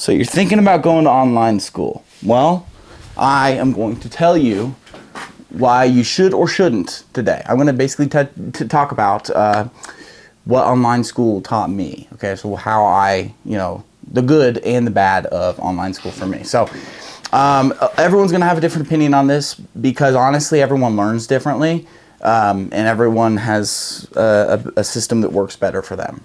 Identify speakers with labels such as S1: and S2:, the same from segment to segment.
S1: So you're thinking about going to online school. Well, I am going to tell you why you should or shouldn't today. I'm going to basically talk about what online school taught me. Okay, so how I, the good and the bad of online school for me. So everyone's going to have a different opinion on this because honestly, everyone learns differently, and everyone has a system that works better for them.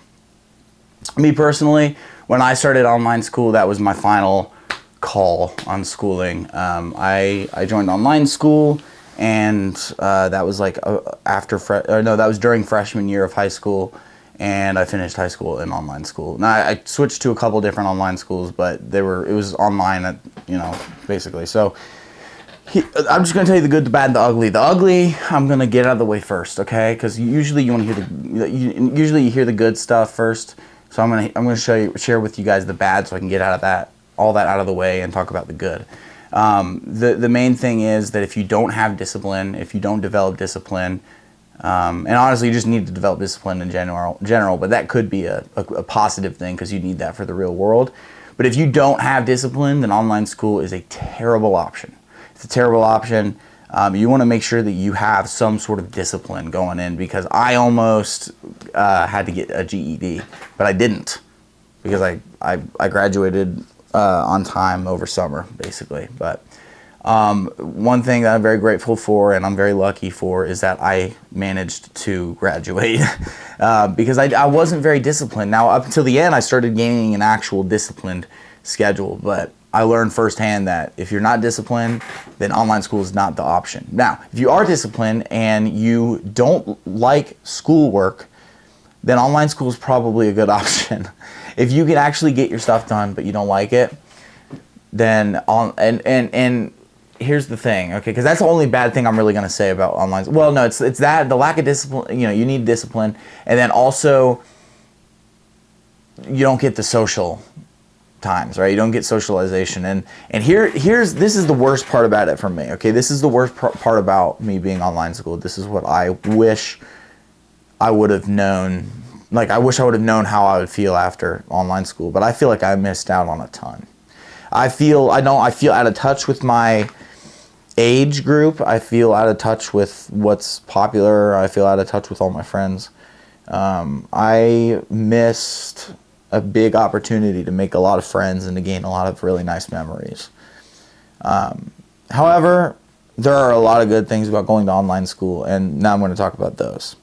S1: Me personally, when I started online school, that was my final call on schooling. I joined online school, and that was like that was during freshman year of high school, and I finished high school in online school. Now I switched to a couple different online schools, but it was online, basically. So I'm just gonna tell you the good, the bad, and the ugly. The ugly, I'm gonna get out of the way first, okay? Because usually you want to hear usually you hear the good stuff first. So I'm gonna share with you guys the bad, so I can get all that out of the way and talk about the good. The main thing is that if you don't have discipline, if you don't develop discipline, and honestly, you just need to develop discipline in general, but that could be a positive thing because you need that for the real world. But if you don't have discipline, then online school is a terrible option. It's a terrible option. You want to make sure that you have some sort of discipline going in, because I almost had to get a GED, but I didn't, because I graduated on time over summer, basically. But one thing that I'm very grateful for and I'm very lucky for is that I managed to graduate because I wasn't very disciplined. Now, up until the end, I started gaining an actual disciplined schedule, but I learned firsthand that if you're not disciplined, then online school is not the option. Now, if you are disciplined and you don't like schoolwork, then online school is probably a good option. If you can actually get your stuff done, but you don't like it, then and here's the thing, okay? Because that's the only bad thing I'm really going to say about online. Well, no, it's that the lack of discipline. You need discipline, and then also you don't get the social times, right? You don't get socialization, and this is the worst part about it for me. Okay, this is the worst part about me being online school. This is what I wish I would have known. Like, I wish I would have known how I would feel after online school, but I feel like I missed out on a ton. I feel out of touch with my age group. I feel out of touch with what's popular. I feel out of touch with all my friends. I missed a big opportunity to make a lot of friends and to gain a lot of really nice memories. However, there are a lot of good things about going to online school, and now I'm going to talk about those.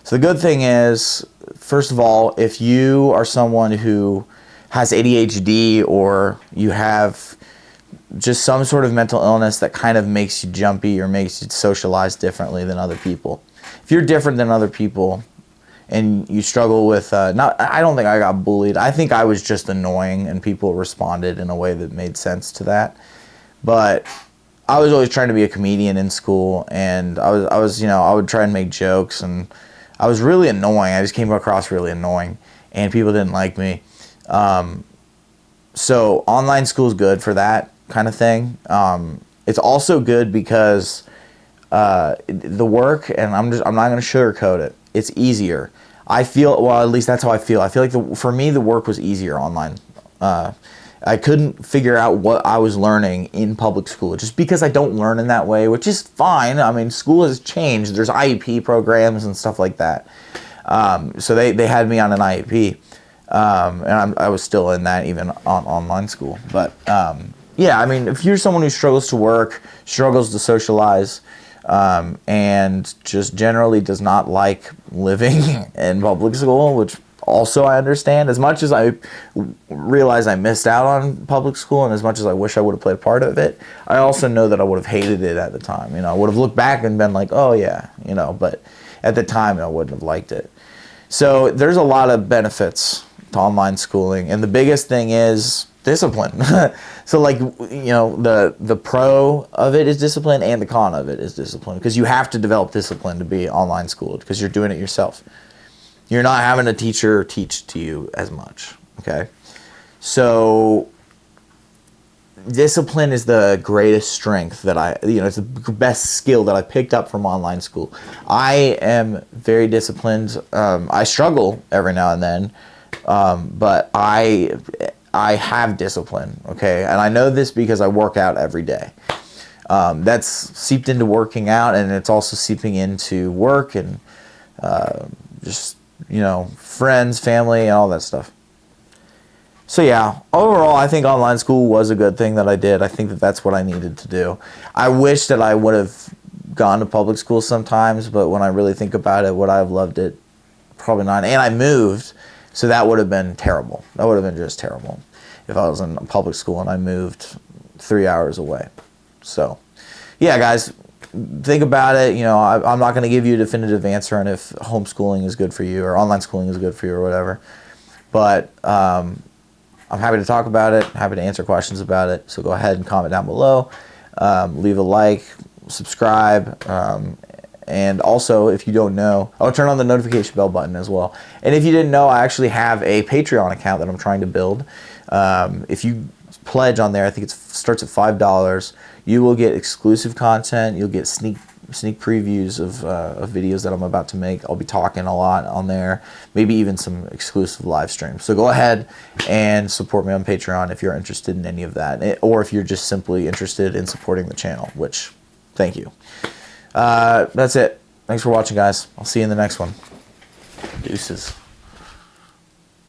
S1: So the good thing is, first of all, if you are someone who has ADHD or you have just some sort of mental illness that kind of makes you jumpy or makes you socialize differently than other people. If you're different than other people and you struggle with, I don't think I got bullied. I think I was just annoying and people responded in a way that made sense to that. But I was always trying to be a comedian in school, and I would try and make jokes, and I was really annoying. I just came across really annoying, and people didn't like me. So online school is good for that kind of thing. It's also good because the work, and I'm not going to sugarcoat it, it's easier. I feel, well, at least that's how I feel. I feel like for me, the work was easier online. I couldn't figure out what I was learning in public school just because I don't learn in that way, which is fine. I mean, school has changed. There's IEP programs and stuff like that. So they had me on an IEP, and I was still in that even on online school. But yeah, I mean, if you're someone who struggles to work, struggles to socialize, and just generally does not like living in public school, which also I understand. As much as I realize I missed out on public school, and as much as I wish I would have played a part of it, I also know that I would have hated it at the time. I would have looked back and been like, oh yeah, but at the time I wouldn't have liked it. So there's a lot of benefits to online schooling, and the biggest thing is discipline. So like, the pro of it is discipline, and the con of it is discipline, because you have to develop discipline to be online schooled, because you're doing it yourself. You're not having a teacher teach to you as much, okay? So discipline is the greatest strength that it's the best skill that I picked up from online school. I am very disciplined. I struggle every now and then, but I
S2: I have discipline, okay? And I know this because I work out every day. That's seeped into working out, and it's also seeping into work and just, friends, family, and all that stuff. So yeah, overall, I think online school was a good thing that I did. I think that that's what I needed to do. I wish that I would have gone to public school sometimes, but when I really think about it, would I have loved it? Probably not. And I moved, so that would have been terrible. That would have been just terrible if I was in public school and I moved 3 hours away. So, yeah, guys, think about it. I'm not going to give you a definitive answer on if homeschooling is good for you or online schooling is good for you or whatever. But I'm happy to talk about it, happy to answer questions about it. So go ahead and comment down below. Leave a like, subscribe, and also, if you don't know, I'll turn on the notification bell button as well. And if you didn't know, I actually have a Patreon account that I'm trying to build. If you pledge on there, I think it starts at $5. You will get exclusive content. You'll get sneak previews of videos that I'm about to make. I'll be talking a lot on there, maybe even some exclusive live streams. So go ahead and support me on Patreon if you're interested in any of that, or if you're just simply interested in supporting the channel, which, thank you. That's it. Thanks for watching, guys. I'll see you in the next one. Deuces.